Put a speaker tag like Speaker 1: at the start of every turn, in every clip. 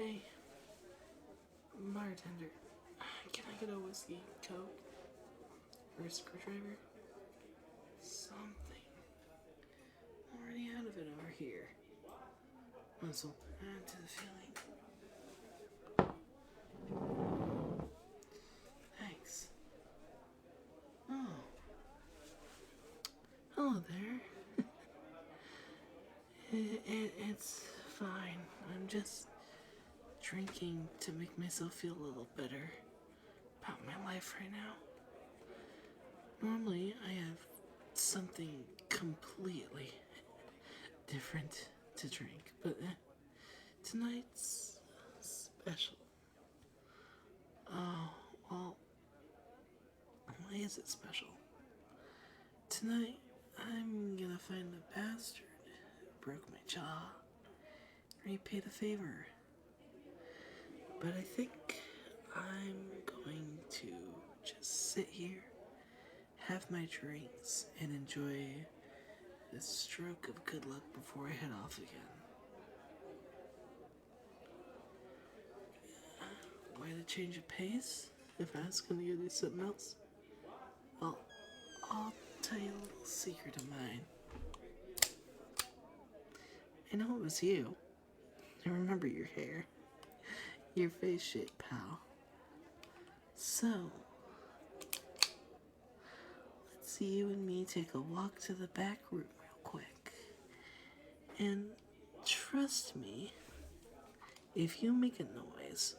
Speaker 1: Hey, bartender, can I get a whiskey, coke, or a screwdriver? Something. I'm already out of it over here. Muscle, add to the feeling. Thanks. Oh, hello there. It's fine. I'm just drinking to make myself feel a little better about my life right now. Normally, I have something completely different to drink, but tonight's special. Oh, well, why is it special? Tonight, I'm gonna find the bastard who broke my jaw, repay the favor. But I think I'm going to just sit here, have my drinks, and enjoy this stroke of good luck before I head off again. Why the change of pace? If I was gonna go do something else? Well, I'll tell you a little secret of mine. I know it was you. I remember your hair. Your face shape, pal. So, let's see you and me take a walk to the back room real quick. And trust me, if you make a noise,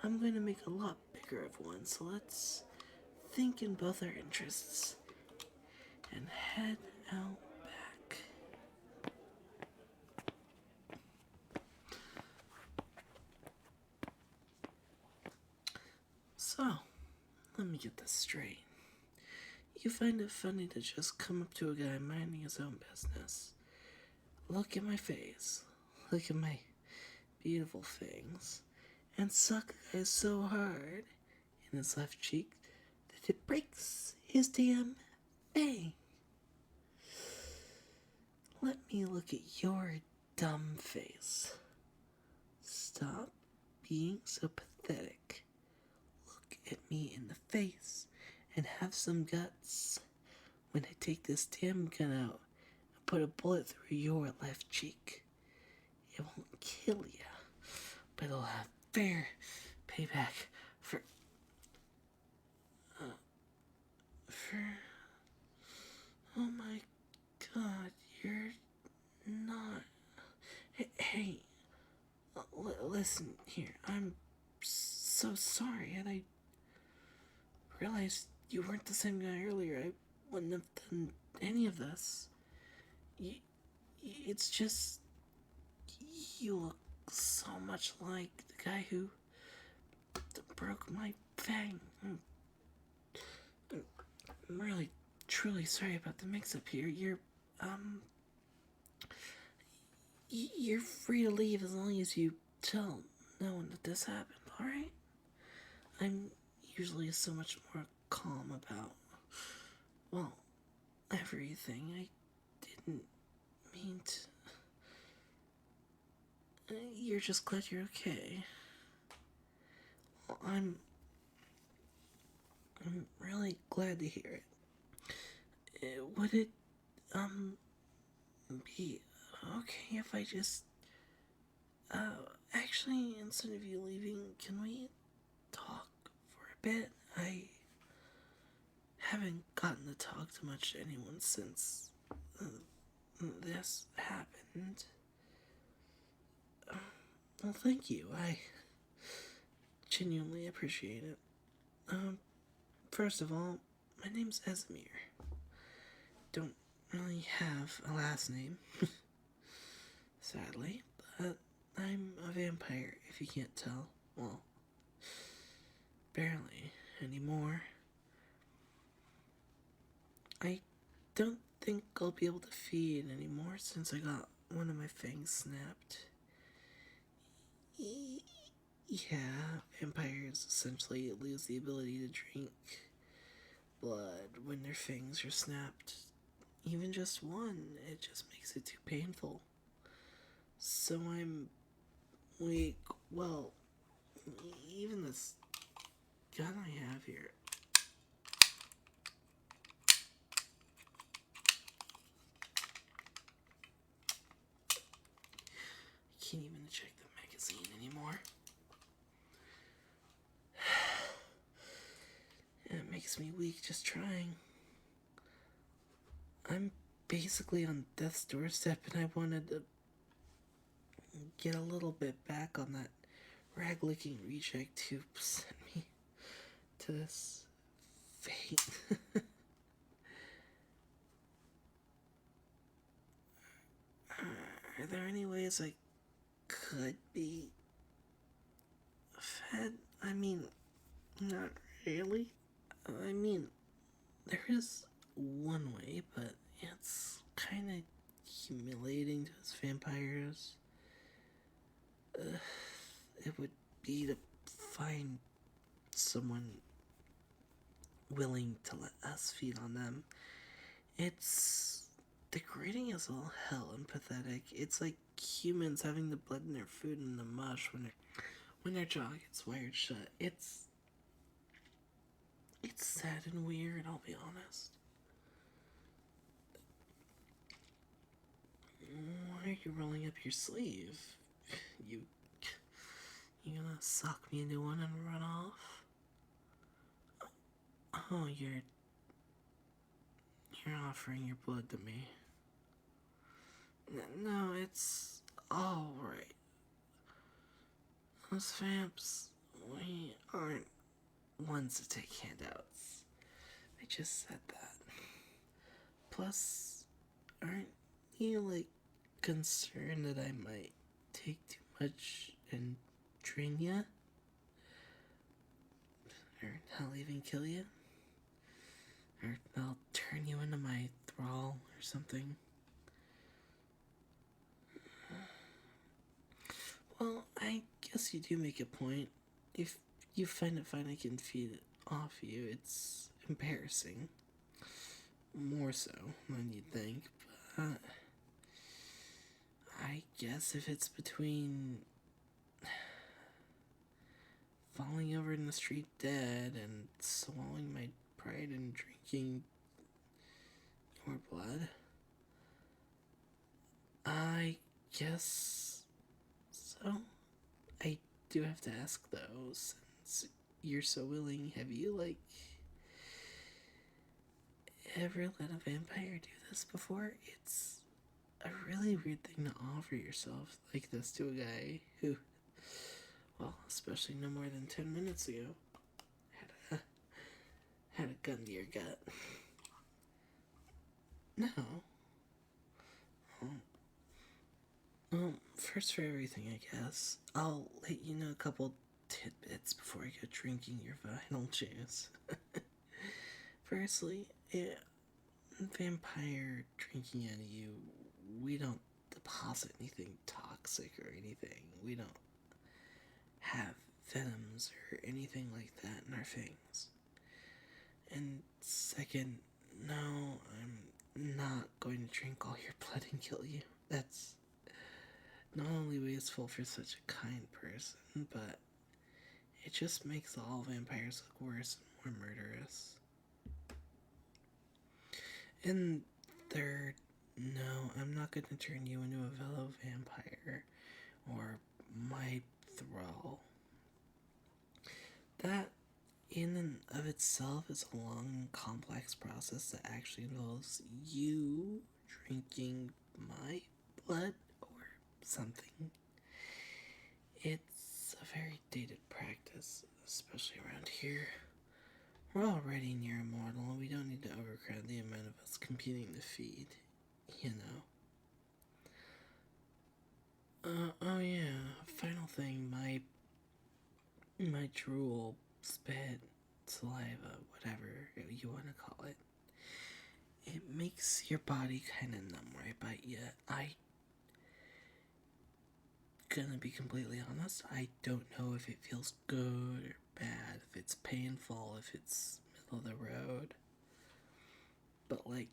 Speaker 1: I'm going to make a lot bigger of one. So let's think in both our interests and head out back. So, let me get this straight. You find it funny to just come up to a guy minding his own business, look at my face, look at my beautiful fangs, and suck a guy so hard in his left cheek that it breaks his damn fang. Let me look at your dumb face. Stop being so pathetic. Look at me in the face and have some guts when I take this damn gun out and put a bullet through your left cheek. It won't kill you, but it'll have fair payback for oh my god, you're not. Hey, listen here, I'm so sorry, and I realized you weren't the same guy earlier. I wouldn't have done any of this. It's just you look so much like the guy who broke my fang. I'm really, truly sorry about the mix-up here. You're free to leave as long as you tell no one that this happened, alright? I'm usually so much more calm about, well, everything. I didn't mean to. You're just glad you're okay. Well, I'm really glad to hear it. Would it, be okay if I just, actually, instead of you leaving, can we talk for a bit? I haven't gotten to talk to much to anyone since this happened. Well, thank you. I genuinely appreciate it. First of all, my name's Ezzamier. Don't really have a last name, sadly, but I'm a vampire, if you can't tell. Well, barely anymore. I don't think I'll be able to feed anymore since I got one of my fangs snapped. Yeah, vampires essentially lose the ability to drink blood when their fangs are snapped. Even just one, it just makes it too painful. So I'm weak. Well, even this gun I have here. I can't even check the magazine anymore. It makes me weak just trying. I'm basically on death's doorstep, and I wanted to get a little bit back on that rag-licking reject who sent me to this fate. Are there any ways I could be fed? I mean, not really. I mean, there is one way, but it's kind of humiliating to us vampires. It would be to find someone willing to let us feed on them. It's degrading as all hell and pathetic. It's like humans having the blood in their food and the mush when their jaw gets wired shut. It's sad and weird, I'll be honest. Why are you rolling up your sleeve? You gonna suck me into one and run off? Oh, you're offering your blood to me. No, it's all right. Us vamps, we aren't ones to take handouts. I just said that. Plus, aren't you, like, concerned that I might take too much and drain ya? Or I'll even kill you? Or I'll turn you into my thrall or something? Well, I guess you do make a point. If you find it fine I can feed it off you, it's embarrassing. More so than you'd think, but I guess if it's between falling over in the street dead and swallowing my pride and drinking your blood, I guess so. I do have to ask though, since you're so willing, have you, like, ever let a vampire do this before? It's a really weird thing to offer yourself like this to a guy who, well, especially no more than 10 minutes ago, had a gun to your gut. No. First for everything, I guess, I'll let you know a couple tidbits before I go drinking your vital juice. Firstly, vampire drinking out of you, we don't deposit anything toxic or anything. We don't have venoms or anything like that in our fangs. And second, no, I'm not going to drink all your blood and kill you. That's not only wasteful for such a kind person, but it just makes all vampires look worse and more murderous. And third, no, I'm not going to turn you into a fellow vampire or my thrall. That, in and of itself, is a long and complex process that actually involves you drinking my blood or something. It's a very dated practice, especially around here. We're already near immortal, and we don't need to overcrowd the amount of us competing to feed, you know. Oh yeah, final thing, my drool, spit, saliva, whatever you want to call it, it makes your body kind of numb right by you. Gonna be completely honest, I don't know if it feels good or bad, if it's painful, if it's middle of the road. But, like,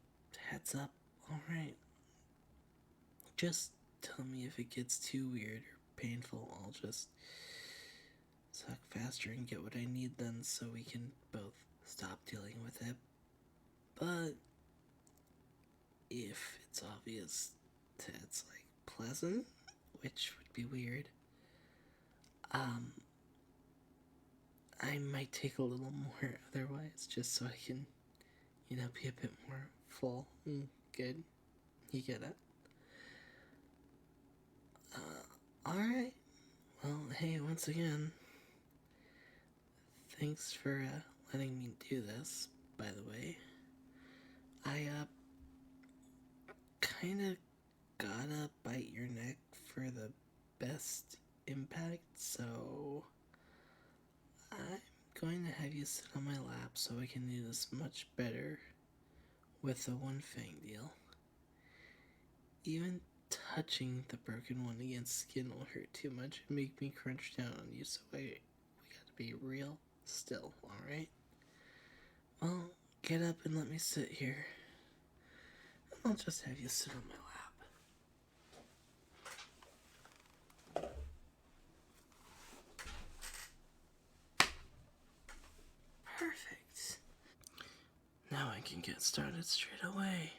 Speaker 1: heads up, alright. Just tell me if it gets too weird or painful, I'll just suck faster and get what I need then so we can both stop dealing with it. But if it's obvious that it's like pleasant, which would be weird, I might take a little more otherwise, just so I can, be a bit more full and good. You get it? Alright. Well, hey, once again, thanks for letting me do this, by the way. I, kinda gotta bite your neck for the best impact, so I'm going to have you sit on my lap so I can do this much better with the one fang deal. Even touching the broken one against skin will hurt too much and make me crunch down on you, so we gotta be real still, alright? Well, get up and let me sit here. I'll just have you sit on my lap. Perfect. Now I can get started straight away.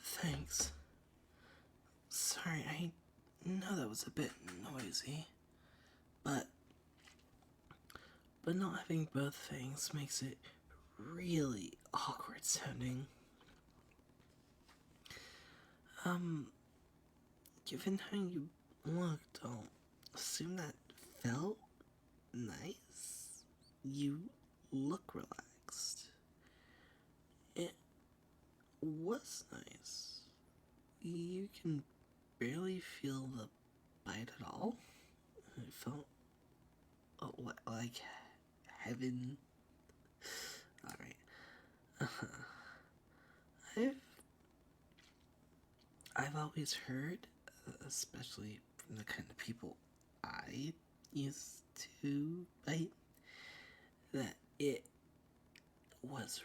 Speaker 1: Thanks. Sorry, I know that was a bit noisy, but not having both fangs makes it really awkward sounding. Given how you looked, I'll assume that felt nice. You look relaxed. It was nice. You can barely feel the bite at all. It felt like heaven. Alright. I've always heard, especially from the kind of people I used to bite, that it was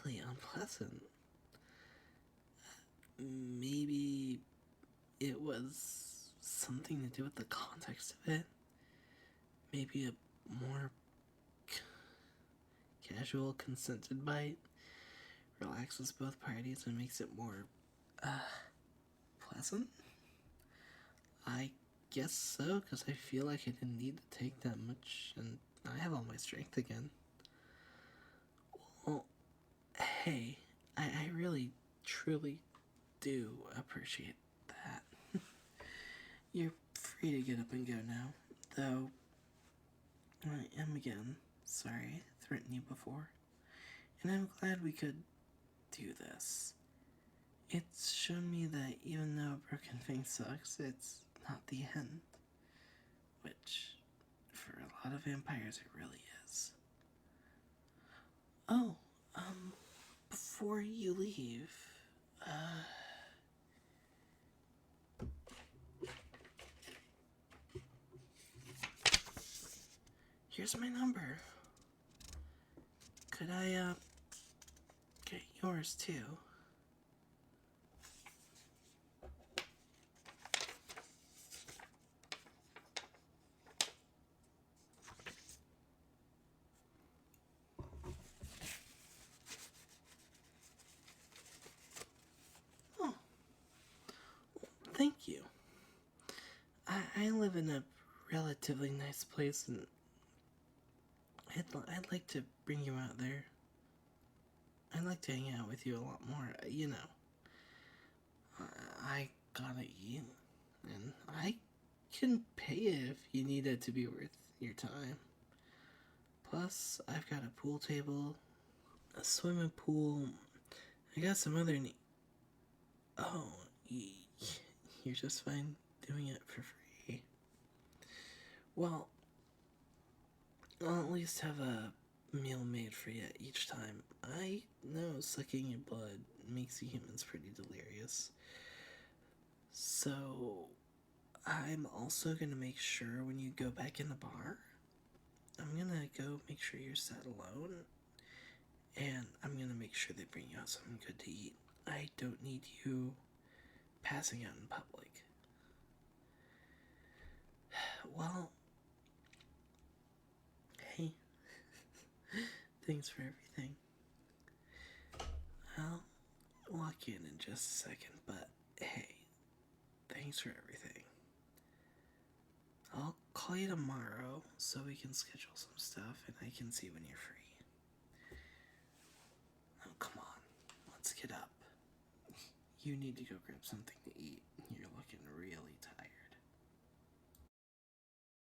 Speaker 1: really unpleasant. Maybe it was something to do with the context of it. Maybe a more casual, consented bite relaxes both parties and makes it more, pleasant? I guess so, because I feel like I didn't need to take that much, and I have all my strength again. Well, hey, I really, truly do appreciate that. You're free to get up and go now, though I am again sorry I threatened you before, and I'm glad we could do this. It's shown me that even though a broken fang sucks, it's not the end. Which, for a lot of vampires, it really is. Oh, before you leave, here's my number. Could I, get yours too? Oh, thank you. I live in a relatively nice place, and I'd like to bring you out there. I'd like to hang out with you a lot more, I gotta eat, and I can pay it if you need it to be worth your time. Plus, I've got a pool table, a swimming pool, I got some other Oh, you're just fine doing it for free. Well, I'll at least have a meal made for you each time. I know sucking your blood makes you humans pretty delirious. So, I'm also gonna make sure when you go back in the bar, I'm gonna go make sure you're sat alone, and I'm gonna make sure they bring you out something good to eat. I don't need you passing out in public. Well, hey, thanks for everything. I'll walk in just a second, but hey, thanks for everything. I'll call you tomorrow so we can schedule some stuff and I can see when you're free. Oh, come on. Let's get up. You need to go grab something to eat. You're looking really tired.